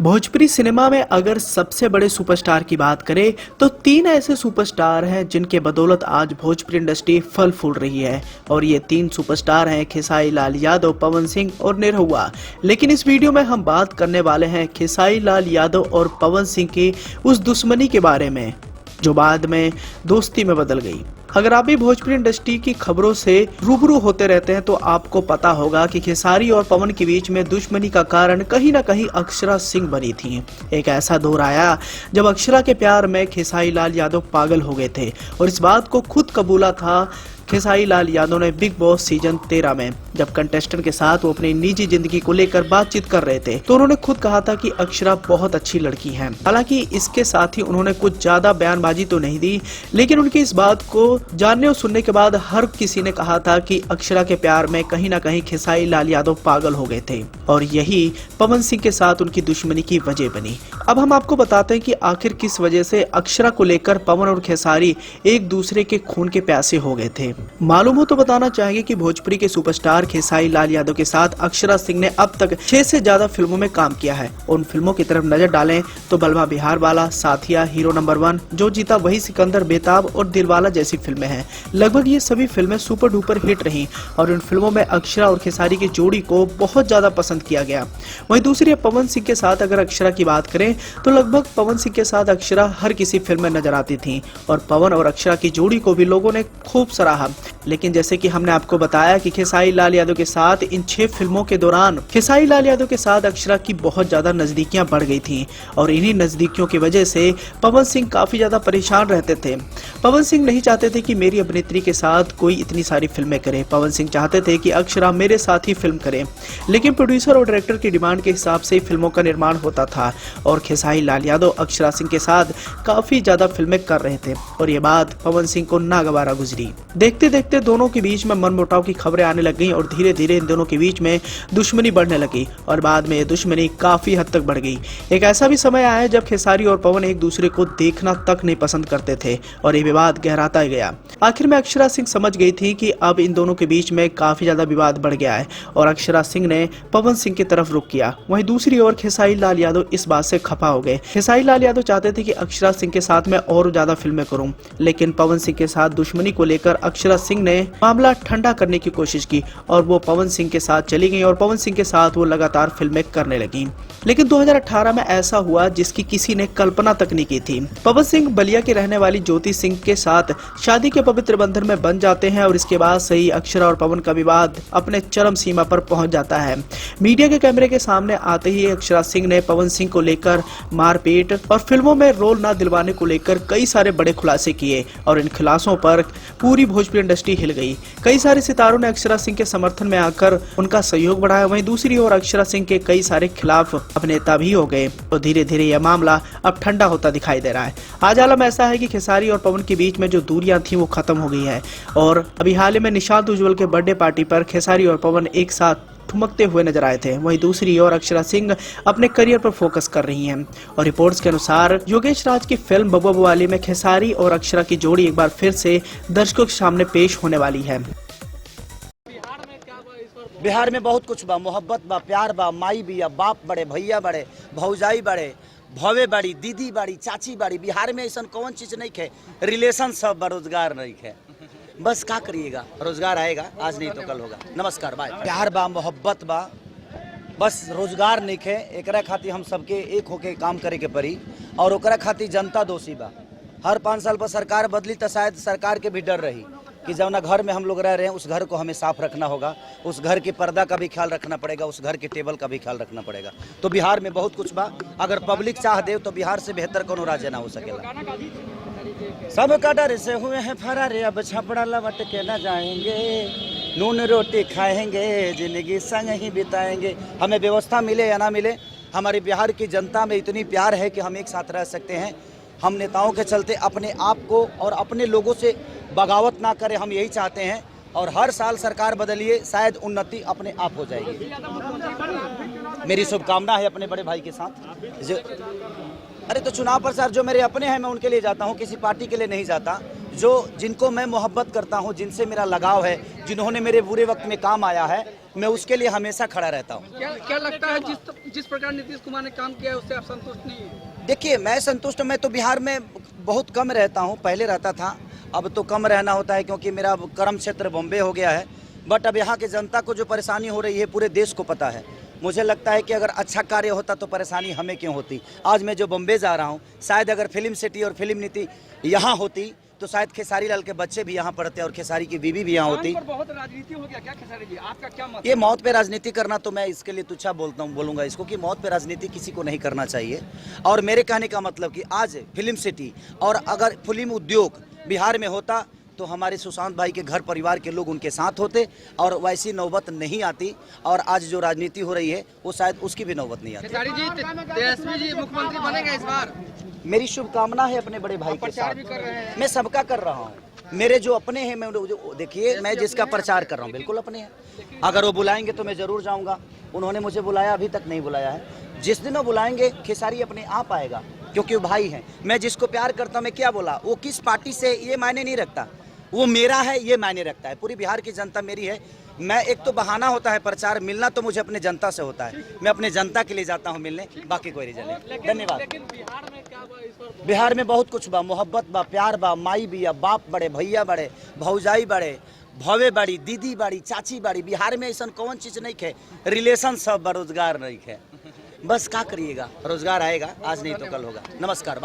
Bhojpuri cinema में अगर सबसे बड़े सुपरस्टार की बात करें तो तीन ऐसे सुपरस्टार हैं जिनके बदौलत आज भोजपुरी इंडस्ट्री फल फूल रही है। और ये तीन सुपरस्टार हैं खेसारी लाल यादव, पवन सिंह और निरहुआ। लेकिन इस वीडियो में हम बात करने वाले हैं खेसारी लाल यादव और पवन सिंह की उस दुश्मनी के बारे में जो बाद में दोस्ती में बदल गई। अगर आप भी भोजपुरी इंडस्ट्री की खबरों से रूबरू होते रहते हैं तो आपको पता होगा कि खेसारी और पवन के बीच में दुश्मनी का कारण कहीं ना कहीं अक्षरा सिंह बनी थी। एक ऐसा दौर आया जब अक्षरा के प्यार में खेसारी लाल यादव पागल हो गए थे और इस बात को खुद कबूला था खेसारी लाल यादव ने बिग बॉस सीजन 13 में। जब कंटेस्टेंट के साथ वो अपनी निजी जिंदगी को लेकर बातचीत कर रहे थे तो उन्होंने खुद कहा था कि अक्षरा बहुत अच्छी लड़की है। हालांकि इसके साथ ही उन्होंने कुछ ज्यादा बयानबाजी तो नहीं दी, लेकिन उनकी इस बात को जानने और सुनने के बाद हर किसी ने कहा था कि अक्षरा के प्यार में कहीं ना कहीं खेसारी लाल यादव पागल हो गए थे और यही पवन सिंह के साथ उनकी दुश्मनी की वजह बनी। अब हम आपको बताते हैं कि आखिर किस वजह से अक्षरा को लेकर पवन और खेसारी एक दूसरे के खून के प्यासे हो गए थे। मालूम हो तो बताना चाहेंगे कि भोजपुरी के सुपरस्टार खेसारी लाल यादव के साथ अक्षरा सिंह ने अब तक 6 से ज्यादा फिल्मों में काम किया है। उन फिल्मों की तरफ नजर डालें तो बलवा बिहार वाला, साथिया, हीरो नंबर 1, जो जीता वही सिकंदर, बेताब और दिलवाला जैसी फिल्में हैं। लगभग ये सभी फिल्में सुपर डुपर हिट रही और इन फिल्मों में अक्षरा और खेसारी की जोड़ी को बहुत ज्यादा पसंद किया गया। वहीं दूसरी पवन सिंह के साथ अगर अक्षरा की बात करें तो लगभग पवन सिंह के साथ अक्षरा हर किसी फिल्म में नजर आती थी और पवन और अक्षरा की जोड़ी को भी लोगों ने खूब सराहा। लेकिन जैसे कि हमने आपको बताया कि खेसारी लाल यादव के साथ इन 6 फिल्मों के दौरान खेसारी लाल यादव के साथ अक्षरा की बहुत ज्यादा नजदीकियां बढ़ गई थी और इन्हीं नजदीकियों की वजह से पवन सिंह काफी ज्यादा परेशान रहते थे। पवन सिंह नहीं चाहते थे कि मेरी अभिनेत्री के साथ कोई इतनी सारी फिल्में करे। पवन सिंह चाहते थे कि अक्षरा मेरे साथ ही फिल्म करे, लेकिन प्रोड्यूसर और डायरेक्टर की डिमांड के हिसाब से फिल्मों का निर्माण होता था और खेसारी लाल यादव अक्षरा सिंह के साथ काफी ज्यादा फिल्में कर रहे थे और ये बात पवन सिंह को नागवारा गुजरी। देखते देखते दोनों के बीच में मनमुटाव की खबरें आने लग गईं और धीरे धीरे इन दोनों के बीच में दुश्मनी बढ़ने लगी और बाद में ये दुश्मनी काफी हद तक बढ़ गई। एक ऐसा भी समय आया जब खेसारी और पवन एक दूसरे को देखना तक नहीं पसंद करते थे और ये विवाद गहराता गया। आखिर में अक्षरा सिंह समझ गई थी कि अब इन दोनों के बीच में काफी ज्यादा विवाद बढ़ गया है और अक्षरा सिंह ने पवन सिंह की तरफ रुख किया। वहीं दूसरी ओर खेसारी लाल यादव इस बात से खफा हो गए। खेसारी लाल यादव चाहते थे कि अक्षरा सिंह के साथ मैं और ज्यादा फिल्में करूं, लेकिन पवन सिंह के साथ दुश्मनी को लेकर अक्षरा सिंह ने मामला ठंडा करने की कोशिश की और वो पवन सिंह के साथ चली गई और पवन सिंह के साथ वो लगातार फिल्में करने लगी। लेकिन 2018 में ऐसा हुआ जिसकी किसी ने कल्पना तक नहीं की थी। पवन सिंह बलिया के रहने वाली ज्योति सिंह के साथ शादी के पवित्र बंधन में बंध जाते हैं और इसके बाद से ही अक्षरा और पवन का विवाद अपने चरम सीमा पर पहुंच जाता है। मीडिया के कैमरे के सामने आते ही अक्षरा सिंह ने पवन सिंह को लेकर मारपीट और फिल्मों में रोल न दिलवाने को लेकर कई सारे बड़े खुलासे किए और इन खुलासों पर पूरी भोजपुरी इंडस्ट्री हिल गई। कई सारे सितारों ने अक्षरा सिंह के समर्थन में आकर उनका सहयोग बढ़ाया। वहीं दूसरी ओर अक्षरा सिंह के कई सारे खिलाफ अभिनेता भी हो गए और धीरे धीरे यह मामला अब ठंडा होता दिखाई दे रहा है। आज आलम ऐसा है कि खेसारी और पवन के बीच में जो दूरियां थी वो खत्म हो गई है और अभी हाल ही में निशांत उज्ज्वल के बर्थडे पार्टी पर खेसारी और पवन एक साथ ठुमकते हुए नजर आए थे। वहीं दूसरी ओर अक्षरा सिंह अपने करियर पर फोकस कर रही हैं और रिपोर्ट्स के अनुसार योगेश राज की फिल्म बबुआ बुआली में खेसारी और अक्षरा की जोड़ी एक बार फिर से दर्शकों के सामने पेश होने वाली है। बिहार में बहुत कुछ बा, मोहब्बत बा, प्यार बा, माई बिया, बाप बड़े, भैया बड़े, भौजाई बड़े, भवे बड़ी, दीदी बड़ी, चाची बड़ी। बिहार में ऐसा कौन चीज नहीं है, रिलेशन सब बा, रोजगार नहीं है। बस क्या करिएगा, रोजगार आएगा, आज नहीं तो कल होगा। नमस्कार, बाय। प्यार बा, मोहब्बत बा, बस रोजगार नहीं है। एकरा खातिर हम सबके एक होके काम करे के पड़ी और ओकरा खातिर जनता दोषी बा। हर 5 साल पर सरकार बदली तो शायद सरकार के भी डर रही कि जब ना घर में हम लोग रह रहे हैं उस घर को हमें साफ रखना होगा, उस घर के पर्दा का भी ख्याल रखना पड़ेगा, उस घर के टेबल का भी ख्याल रखना पड़ेगा। तो बिहार में बहुत कुछ बा, अगर पब्लिक चाह दे तो बिहार से बेहतर कोनो राज्य ना हो सकेला। सब का डर से हुए हैं फरार, अब छपड़ा लौट के न जाएंगे, नून रोटी खाएंगे, जिंदगी संग ही बिताएंगे। हमें व्यवस्था मिले या ना मिले, हमारे बिहार की जनता में इतनी प्यार है कि हम एक साथ रह सकते हैं। हम नेताओं के चलते अपने आप को और अपने लोगों से बगावत ना करें, हम यही चाहते हैं। और हर साल सरकार बदलिए, शायद उन्नति अपने आप हो जाएगी। मेरी शुभकामना है अपने बड़े भाई के साथ। अरे तो चुनाव प्रचार जो मेरे अपने हैं मैं उनके लिए जाता हूँ, किसी पार्टी के लिए नहीं जाता। जो जिनको मैं मोहब्बत करता हूँ, जिनसे मेरा लगाव है, जिन्होंने मेरे बुरे वक्त में काम आया है, मैं उसके लिए हमेशा खड़ा रहता हूँ। क्या लगता है जिस प्रकार नीतीश कुमार ने काम किया है उससे आप संतुष्ट नहीं हैं? देखिए, मैं संतुष्ट, मैं तो बिहार में बहुत कम रहता हूँ, पहले रहता था, अब तो कम रहना होता है क्योंकि मेरा कर्म क्षेत्र बॉम्बे हो गया है। बट अब यहाँ की जनता को जो परेशानी हो रही है पूरे देश को पता है। मुझे लगता है कि अगर अच्छा कार्य होता तो परेशानी हमें क्यों होती। आज मैं जो बॉम्बे जा रहा हूँ, शायद अगर फिल्म सिटी और फिल्म नीति यहाँ होती तो शायद खेसारी लाल के बच्चे भी यहाँ पढ़ते और खेसारी की बीवी भी यहाँ होती। बहुत राजनीति हो गया क्या खेसारी जी, आपका क्या मत? ये मौत पे राजनीति करना तो मैं इसके लिए तुच्छा बोलूंगा इसको कि मौत पे राजनीति किसी को नहीं करना चाहिए। और मेरे कहने का मतलब कि आज फिल्म सिटी और अगर फिल्म उद्योग बिहार में होता तो हमारे सुशांत भाई के घर परिवार के लोग उनके साथ होते और वैसी नौबत नहीं आती। और आज जो राजनीति हो रही है वो शायद उसकी भी नौबत नहीं आती। खेसारी जी, तेजस्वी जी मुख्यमंत्री बनेगा इस बार? मेरी शुभकामना है अपने बड़े भाई के साथ, भी कर रहे हैं। मैं सबका कर रहा हूँ। मेरे जो अपने हैं, मैं देखिए, मैं जिसका प्रचार कर रहा हूँ बिल्कुल अपने हैं। अगर वो बुलाएंगे तो मैं जरूर जाऊँगा। उन्होंने मुझे बुलाया, अभी तक नहीं बुलाया है। जिस दिन वो बुलाएंगे खेसारी अपने आप आएगा क्योंकि वो भाई हैं। मैं जिसको प्यार करता हूँ, मैं क्या बोला, वो किस पार्टी से ये मायने नहीं रखता, वो मेरा है ये मायने रखता है। पूरी बिहार की जनता मेरी है। मैं एक तो बहाना होता है प्रचार, मिलना तो मुझे अपने जनता से होता है। मैं अपने जनता के लिए जाता हूँ मिलने, बाकी कोई रीजन नहीं। धन्यवाद। बिहार में क्या हुआ इस बार? बिहार में बहुत कुछ बा, मोहब्बत बा, प्यार बा, माई बिया, बाप बड़े, भैया बड़े, भौजाई बड़े, भवे बड़ी, दीदी बड़ी, चाची बड़ी। बिहार में ऐसा कौन चीज नहीं है, रिलेशन सब, रोजगार नहीं है। बस क्या करिएगा, रोजगार आएगा, आज नहीं तो कल होगा। नमस्कार।